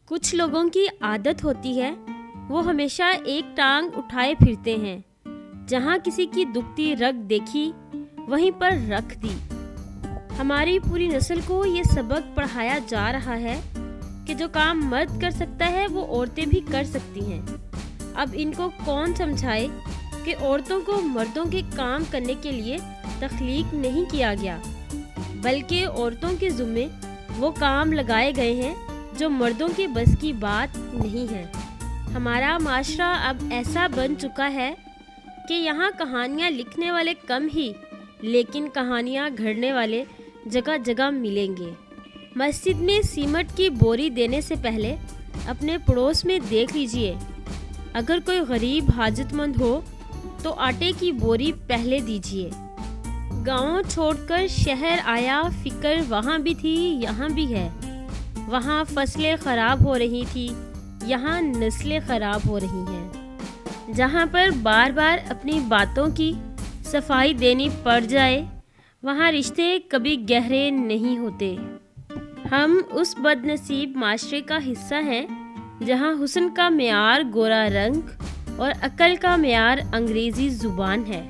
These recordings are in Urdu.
کچھ لوگوں کی عادت ہوتی ہے وہ ہمیشہ ایک ٹانگ اٹھائے پھرتے ہیں، جہاں کسی کی دکھتی رگ دیکھی وہیں پر رکھ دی۔ ہماری پوری نسل کو یہ سبق پڑھایا جا رہا ہے کہ جو کام مرد کر سکتا ہے وہ عورتیں بھی کر سکتی ہیں۔ اب ان کو کون سمجھائے کہ عورتوں کو مردوں کے کام کرنے کے لیے تخلیق نہیں کیا گیا، بلکہ عورتوں کے ذمے وہ کام لگائے گئے ہیں جو مردوں کے بس کی بات نہیں ہے۔ ہمارا معاشرہ اب ایسا بن چکا ہے کہ یہاں کہانیاں لکھنے والے کم ہی، لیکن کہانیاں گھڑنے والے جگہ جگہ ملیں گے۔ مسجد میں سیمنٹ کی بوری دینے سے پہلے اپنے پڑوس میں دیکھ لیجئے، اگر کوئی غریب حاجت مند ہو تو آٹے کی بوری پہلے دیجئے۔ گاؤں چھوڑ کر شہر آیا، فکر وہاں بھی تھی یہاں بھی ہے۔ وہاں فصلیں خراب ہو رہی تھی، یہاں نسلیں خراب ہو رہی ہیں۔ جہاں پر بار بار اپنی باتوں کی صفائی دینی پڑ جائے، وہاں رشتے کبھی گہرے نہیں ہوتے۔ ہم اس بد نصیب معاشرے کا حصہ ہیں جہاں حسن کا معیار گورا رنگ اور عقل کا معیار انگریزی زبان ہے۔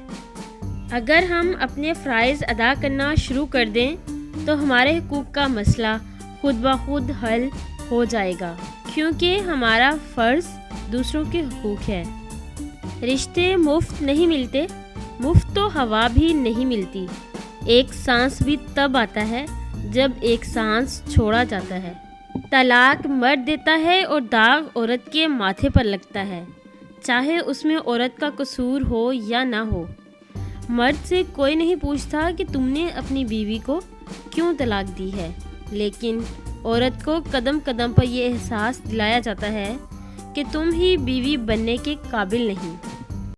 اگر ہم اپنے فرائض ادا کرنا شروع کر دیں تو ہمارے حقوق کا مسئلہ خود بخود حل ہو جائے گا، کیونکہ ہمارا فرض دوسروں کے حقوق ہے۔ رشتے مفت نہیں ملتے، مفت تو ہوا بھی نہیں ملتی۔ ایک سانس بھی تب آتا ہے جب ایک سانس چھوڑا جاتا ہے۔ طلاق مرد دیتا ہے اور داغ عورت کے ماتھے پر لگتا ہے، چاہے اس میں عورت کا قصور ہو یا نہ ہو۔ مرد سے کوئی نہیں پوچھتا کہ تم نے اپنی بیوی کو کیوں طلاق دی ہے، لیکن عورت کو قدم قدم پر یہ احساس دلایا جاتا ہے کہ تم ہی بیوی بننے کے قابل نہیں۔